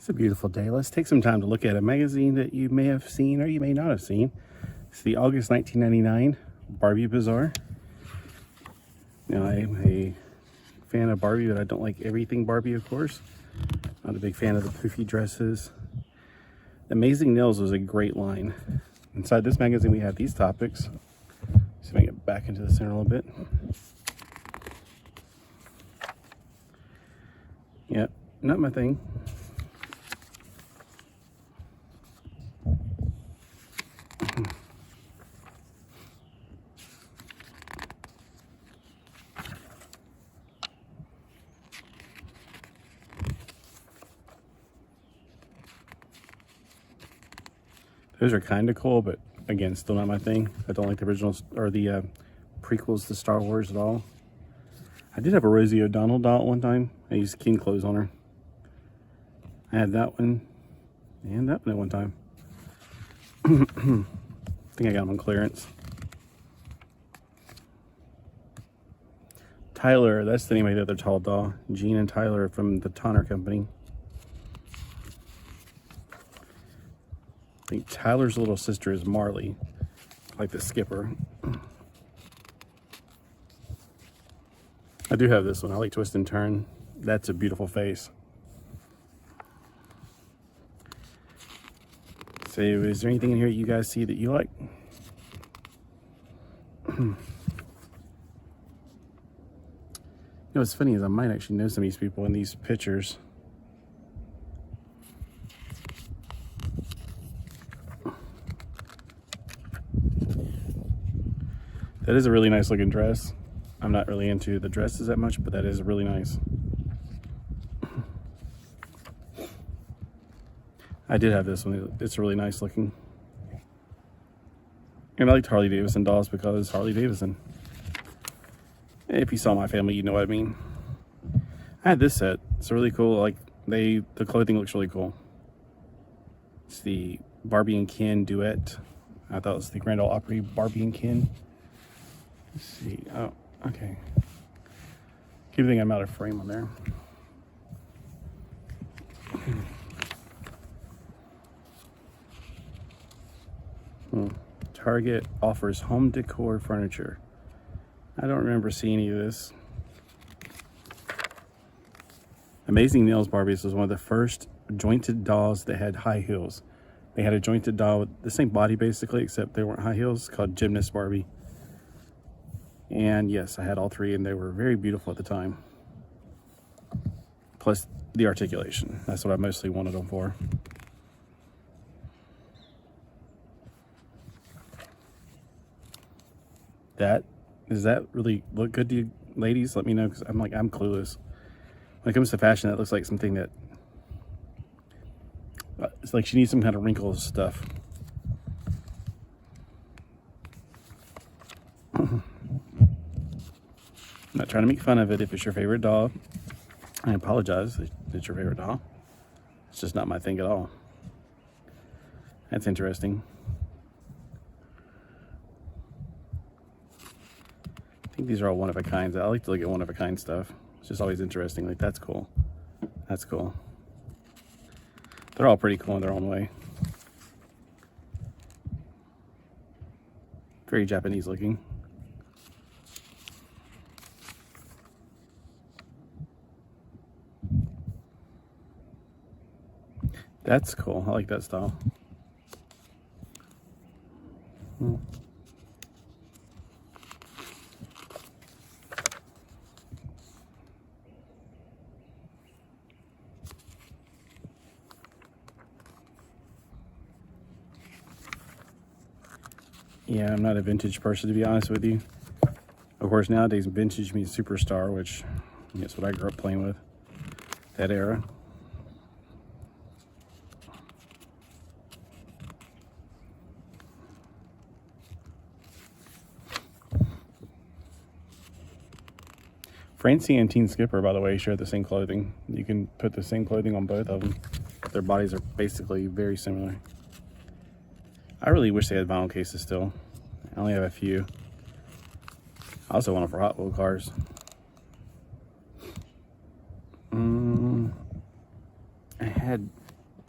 It's a beautiful day. Let's take some time to look at a magazine that you may have seen or you may not have seen. It's the August 1999 Barbie Bazaar. Now, I'm a fan of Barbie, but I don't like everything Barbie, of course. Not a big fan of the poofy dresses. Amazing Nails was a great line. Inside this magazine, we have these topics. See if I can get back into the center a little bit. Yep, not my thing. Those are kind of cool, but again, still not my thing. I don't like the originals or the prequels to Star Wars at all. I did have a Rosie O'Donnell doll at one time. I used King clothes on her. I had that one and that one at one time. I think I got them on clearance. Tyler, that's the name of the other tall doll. Jean and Tyler from the Tonner Company. I think Tyler's little sister is Marley, like the skipper. I do have this one. I like Twist and Turn. That's a beautiful face. So, is there anything in here you guys see that you like? You know what's funny is I might actually know some of these people in these pictures. That is a really nice looking dress. I'm not really into the dresses that much, but that is really nice. I did have this one. It's really nice looking. And I liked Harley Davidson dolls because Harley Davidson. If you saw my family, you know what I mean. I had this set. It's really cool. Like the clothing looks really cool. It's the Barbie and Ken duet. I thought it was the Grand Ole Opry Barbie and Ken. Let's see. Oh, okay. Keep thinking I'm out of frame on there. Target offers home decor furniture. I don't remember seeing any of this. Amazing Nails Barbies was one of the first jointed dolls that had high heels. They had a jointed doll with the same body basically, except they weren't high heels, called Gymnast Barbie. And yes, I had all three and they were very beautiful at the time. Plus the articulation. That's what I mostly wanted them for. Does that really look good to you ladies? Let me know, because I'm clueless. When it comes to fashion, that looks like something that it's like she needs some kind of wrinkles stuff. I'm not trying to make fun of it. If it's your favorite doll, I apologize if it's your favorite doll. It's just not my thing at all. That's interesting. I think these are all one-of-a-kinds. I like to look at one-of-a-kind stuff. It's just always interesting. Like, that's cool. That's cool. They're all pretty cool in their own way. Very Japanese looking. That's cool. I like that style. Yeah, I'm not a vintage person, to be honest with you. Of course, nowadays vintage means superstar, which is what I grew up playing with, that era. Francie and Teen Skipper, by the way, share the same clothing. You can put the same clothing on both of them. Their bodies are basically very similar. I really wish they had vinyl cases still. I only have a few. I also want them for Hot Wheel cars. I had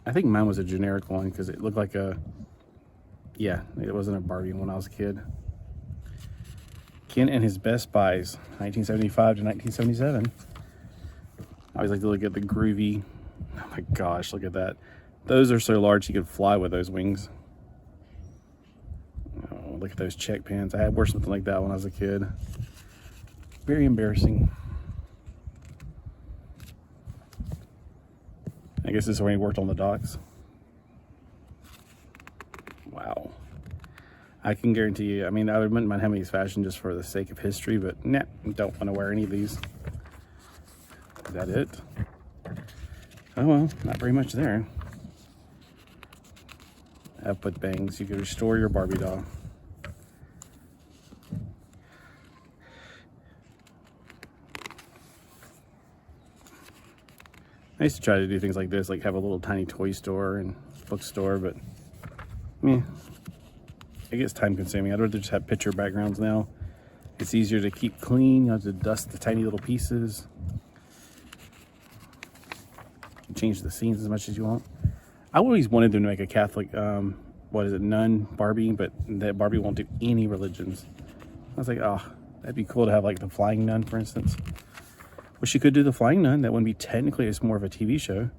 I think mine was a generic one because it looked like a, yeah, it wasn't a Barbie when I was a kid. Ken and his Best Buys, 1975 to 1977. I always like to look at the groovy, oh my gosh, look at that. Those are so large you could fly with those wings. Oh, look at those check pants. I wore something like that when I was a kid. Very embarrassing. I guess this is when he worked on the docks. Wow. I can guarantee you, I mean, I wouldn't mind having these fashion just for the sake of history, but nah, don't want to wear any of these. Is that it? Oh well, not very much there. Output bangs, you can restore your Barbie doll. I used to try to do things like this, like have a little tiny toy store and bookstore, but yeah, it gets time consuming. I'd rather just have picture backgrounds now. It's easier to keep clean. You don't have to dust the tiny little pieces. You change the scenes as much as you want. I always wanted them to make a Catholic, what is it, nun Barbie, but that Barbie won't do any religions. I was like, oh, that'd be cool to have like the Flying Nun, for instance. Well, she could do the Flying Nun. That wouldn't be technically, it's more of a TV show.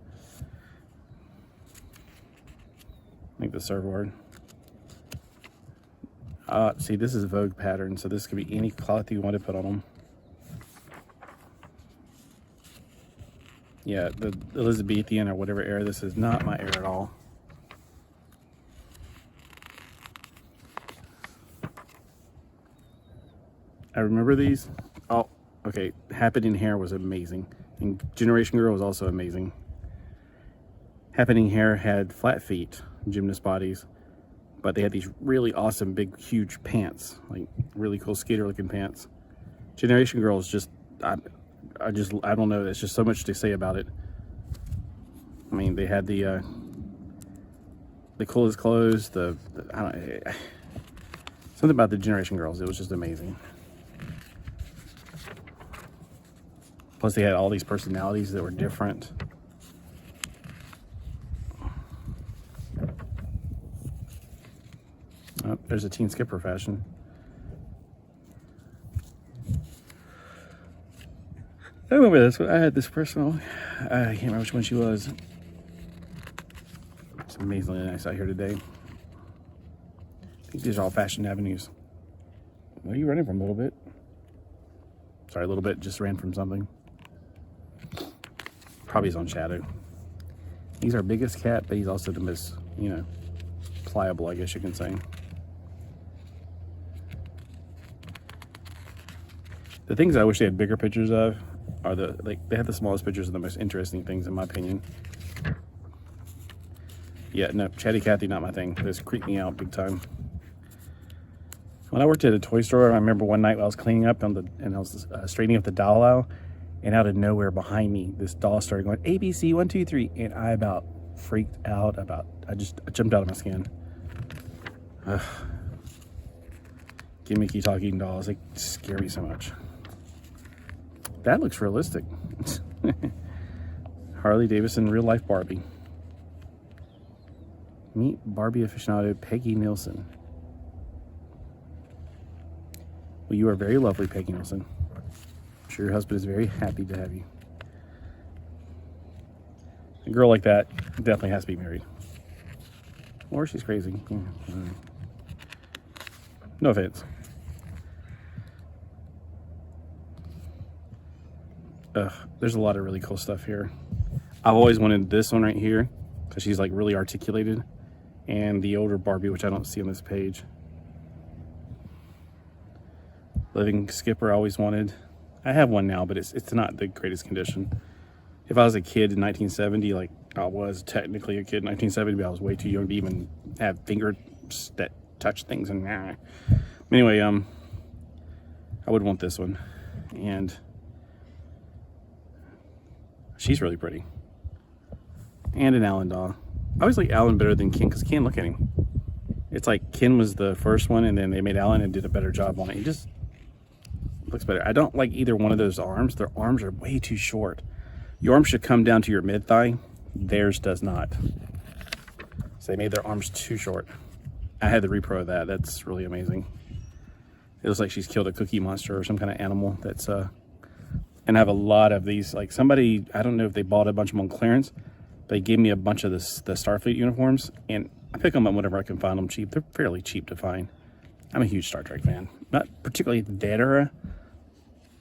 I think the surfboard. See, this is Vogue pattern, so this could be any cloth you want to put on them. Yeah, the Elizabethan or whatever era, this is not my era at all. I remember these. Oh, okay. Happening Hair was amazing. And Generation Girl was also amazing. Happening Hair had flat feet, gymnast bodies, but they had these really awesome, big, huge pants, like really cool skater looking pants. Generation Girl is just, I don't know. There's just so much to say about it. I mean, they had the coolest clothes. I don't know, something about the Generation Girls. It was just amazing. Plus, they had all these personalities that were different. Oh, there's a Teen Skipper fashion. I remember this one. I had this personal. I can't remember which one she was. It's amazingly nice out here today. I think these are all fashion avenues. What are you running from a little bit? Sorry, a little bit. Just ran from something. Probably his own shadow. He's our biggest cat, but he's also the most, you know, pliable, I guess you can say. The things I wish they had bigger pictures of are they have the smallest pictures of the most interesting things, in my opinion. Yeah, no, Chatty Cathy, not my thing. This creeped me out big time. When I worked at a toy store, I remember one night I was cleaning up and I was straightening up the doll aisle, and out of nowhere behind me, this doll started going ABC 1 2 3, and I about freaked out. I jumped out of my skin. Ugh. Gimmicky talking dolls, they scare me so much. That looks realistic. Harley Davidson real life Barbie. Meet Barbie aficionado Peggy Nielsen. Well, you are very lovely, Peggy Nielsen. I'm sure your husband is very happy to have you. A girl like that definitely has to be married. Or she's crazy. No offense. There's a lot of really cool stuff here. I've always wanted this one right here because she's like really articulated, and the older Barbie, which I don't see on this page. Living Skipper I always wanted. I have one now, but it's not the greatest condition. If I was a kid in 1970, like I was technically a kid in 1970, but I was way too young to even have fingers that touch things. And anyway, I would want this one, and she's really pretty. And an Alan doll. I always like Alan better than Ken because Ken, look at him. It's like Ken was the first one, and then they made Alan and did a better job on it. He just looks better. I don't like either one of those arms. Their arms are way too short. Your arm should come down to your mid-thigh. Theirs does not. So they made their arms too short. I had the repro of that. That's really amazing. It looks like she's killed a cookie monster or some kind of animal. That's and I have a lot of these. Like somebody, I don't know if they bought a bunch of them on clearance. They gave me a bunch of the Starfleet uniforms, and I pick them up whenever I can find them cheap. They're fairly cheap to find. I'm a huge Star Trek fan. Not particularly the dead era,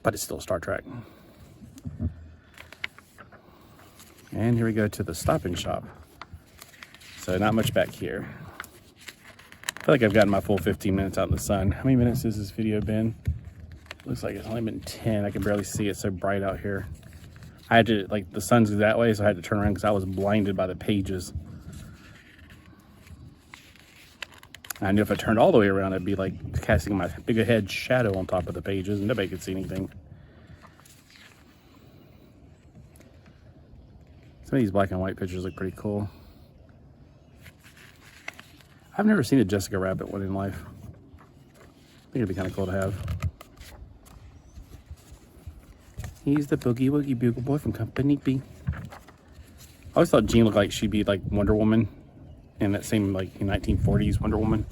but it's still Star Trek. And here we go to the Stop and Shop. So not much back here. I feel like I've gotten my full 15 minutes out in the sun. How many minutes has this video been? Looks like it's only been 10. I can barely see it, so bright out here. I had to, like, the sun's that way, so I had to turn around because I was blinded by the pages. I knew if I turned all the way around, I'd be like casting my big head shadow on top of the pages and nobody could see anything. Some of these black and white pictures look pretty cool. I've never seen a Jessica Rabbit one in life. I think it'd be kind of cool to have. He's the Boogie Woogie Bugle Boy from Company B. I always thought Jean looked like she'd be like Wonder Woman in that same like 1940s Wonder Woman.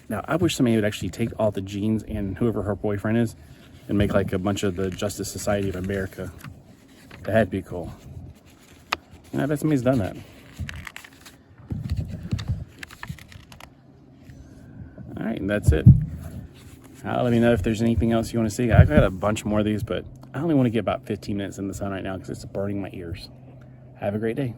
Now, I wish somebody would actually take all the Jeans and whoever her boyfriend is and make like a bunch of the Justice Society of America. That'd be cool. And I bet somebody's done that. All right, and that's it. Let me know if there's anything else you want to see. I've got a bunch more of these, but I only want to get about 15 minutes in the sun right now because it's burning my ears. Have a great day.